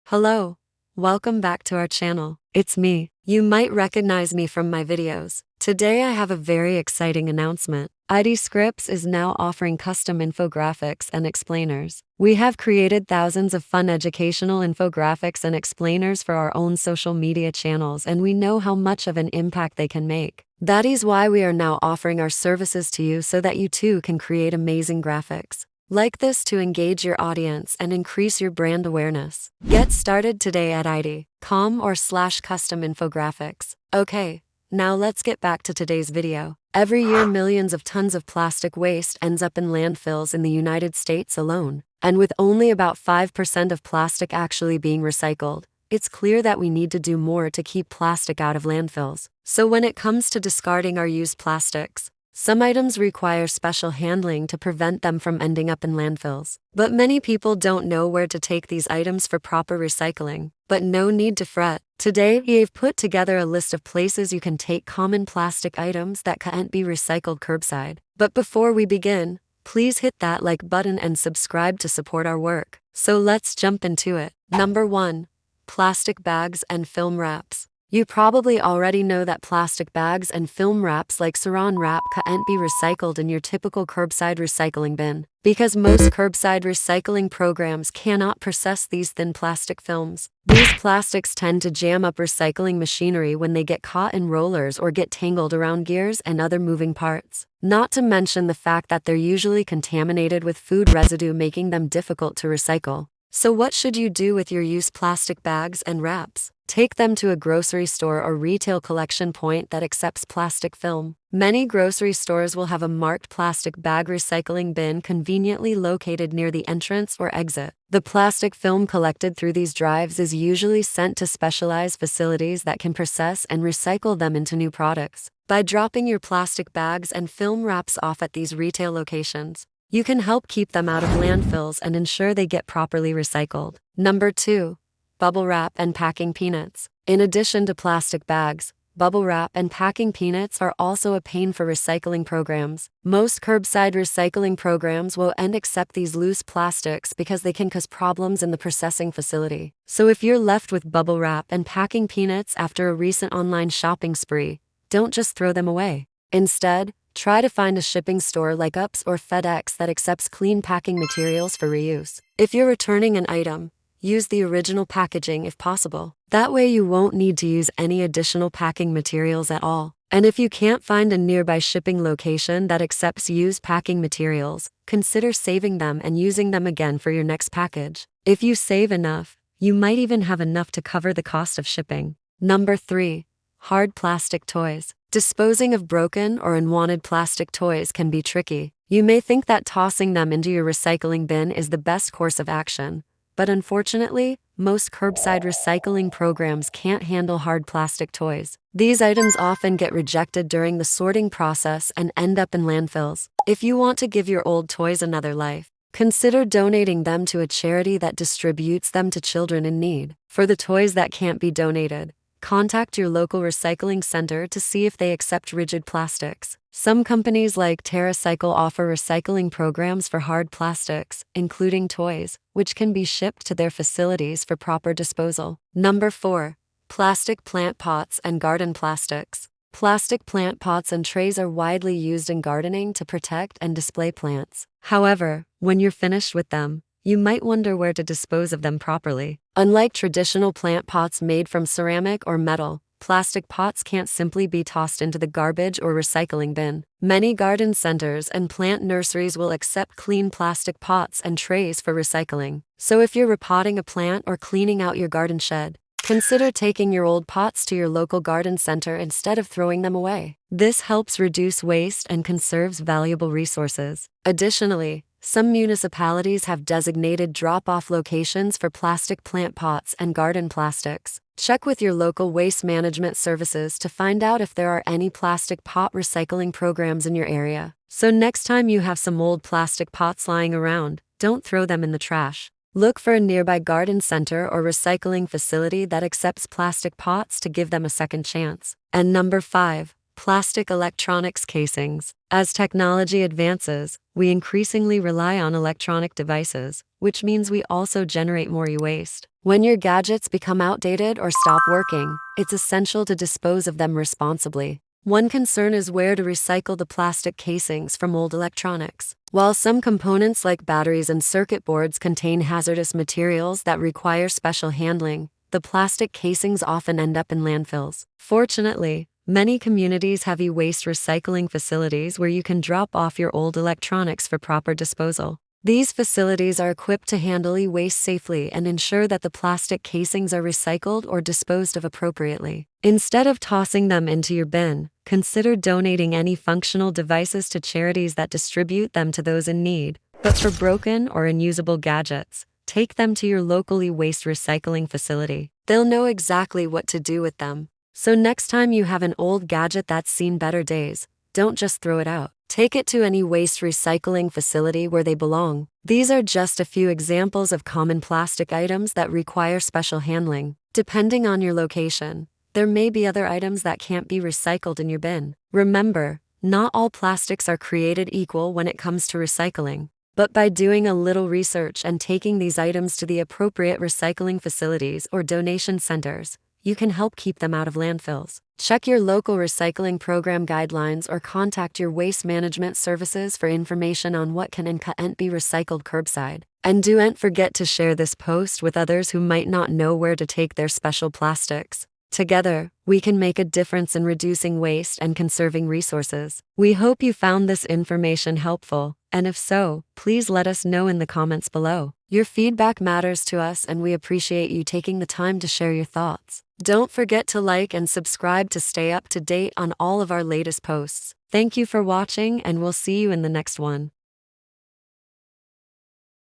Hello, welcome back to our channel. It's me. You might recognize me from my videos. Today I have a very exciting announcement. ID Scripts is now offering custom infographics and explainers. We have created thousands of fun educational infographics and explainers for our own social media channels, and we know how much of an impact they can make. That is why we are now offering our services to you so that you too can create amazing graphics like this to engage your audience and increase your brand awareness. Get started today at ID.com/custom infographics. Okay, now let's get back to today's video. Every year, millions of tons of plastic waste ends up in landfills in the United States alone. And with only about 5% of plastic actually being recycled, it's clear that we need to do more to keep plastic out of landfills. So when it comes to discarding our used plastics, some items require special handling to prevent them from ending up in landfills. But many people don't know where to take these items for proper recycling. But no need to fret. Today, we've put together a list of places you can take common plastic items that can't be recycled curbside. But before we begin, please hit that like button and subscribe to support our work. So let's jump into it. Number 1. Plastic bags and film wraps. You probably already know that plastic bags and film wraps like saran wrap can't be recycled in your typical curbside recycling bin, because most curbside recycling programs cannot process these thin plastic films. These plastics tend to jam up recycling machinery when they get caught in rollers or get tangled around gears and other moving parts. Not to mention the fact that they're usually contaminated with food residue, making them difficult to recycle. So what should you do with your used plastic bags and wraps? Take them to a grocery store or retail collection point that accepts plastic film. Many grocery stores will have a marked plastic bag recycling bin conveniently located near the entrance or exit. The plastic film collected through these drives is usually sent to specialized facilities that can process and recycle them into new products. By dropping your plastic bags and film wraps off at these retail locations, you can help keep them out of landfills and ensure they get properly recycled. Number 2. Bubble wrap and packing peanuts. In addition to plastic bags, bubble wrap and packing peanuts are also a pain for recycling programs. Most curbside recycling programs won't accept these loose plastics because they can cause problems in the processing facility. So if you're left with bubble wrap and packing peanuts after a recent online shopping spree, don't just throw them away. Instead, try to find a shipping store like UPS or FedEx that accepts clean packing materials for reuse. If you're returning an item, use the original packaging if possible. That way you won't need to use any additional packing materials at all. And if you can't find a nearby shipping location that accepts used packing materials, consider saving them and using them again for your next package. If you save enough, you might even have enough to cover the cost of shipping. Number 3. Hard plastic toys. Disposing of broken or unwanted plastic toys can be tricky. You may think that tossing them into your recycling bin is the best course of action, but unfortunately, most curbside recycling programs can't handle hard plastic toys. These items often get rejected during the sorting process and end up in landfills. If you want to give your old toys another life, consider donating them to a charity that distributes them to children in need. For the toys that can't be donated, contact your local recycling center to see if they accept rigid plastics. Some companies like TerraCycle offer recycling programs for hard plastics, including toys, which can be shipped to their facilities for proper disposal. Number 4. Plastic plant pots and garden plastics. Plastic plant pots and trays are widely used in gardening to protect and display plants. However, when you're finished with them, you might wonder where to dispose of them properly. Unlike traditional plant pots made from ceramic or metal, plastic pots can't simply be tossed into the garbage or recycling bin. Many garden centers and plant nurseries will accept clean plastic pots and trays for recycling. So if you're repotting a plant or cleaning out your garden shed, consider taking your old pots to your local garden center instead of throwing them away. This helps reduce waste and conserves valuable resources. Additionally, some municipalities have designated drop-off locations for plastic plant pots and garden plastics. Check with your local waste management services to find out if there are any plastic pot recycling programs in your area. So next time you have some old plastic pots lying around, don't throw them in the trash. Look for a nearby garden center or recycling facility that accepts plastic pots to give them a second chance. And number 5. Plastic electronics casings. As technology advances, we increasingly rely on electronic devices, which means we also generate more e-waste. When your gadgets become outdated or stop working, it's essential to dispose of them responsibly. One concern is where to recycle the plastic casings from old electronics. While some components like batteries and circuit boards contain hazardous materials that require special handling, the plastic casings often end up in landfills. Fortunately, many communities have e-waste recycling facilities where you can drop off your old electronics for proper disposal. These facilities are equipped to handle e-waste safely and ensure that the plastic casings are recycled or disposed of appropriately. Instead of tossing them into your bin, consider donating any functional devices to charities that distribute them to those in need. But for broken or unusable gadgets, take them to your local e-waste recycling facility. They'll know exactly what to do with them. So next time you have an old gadget that's seen better days, don't just throw it out. Take it to any waste recycling facility where they belong. These are just a few examples of common plastic items that require special handling. Depending on your location, there may be other items that can't be recycled in your bin. Remember, not all plastics are created equal when it comes to recycling. But by doing a little research and taking these items to the appropriate recycling facilities or donation centers, you can help keep them out of landfills. Check your local recycling program guidelines or contact your waste management services for information on what can and can't be recycled curbside. And don't forget to share this post with others who might not know where to take their special plastics. Together, we can make a difference in reducing waste and conserving resources. We hope you found this information helpful, and if so, please let us know in the comments below. Your feedback matters to us and we appreciate you taking the time to share your thoughts. Don't forget to like and subscribe to stay up to date on all of our latest posts. Thank you for watching and we'll see you in the next one.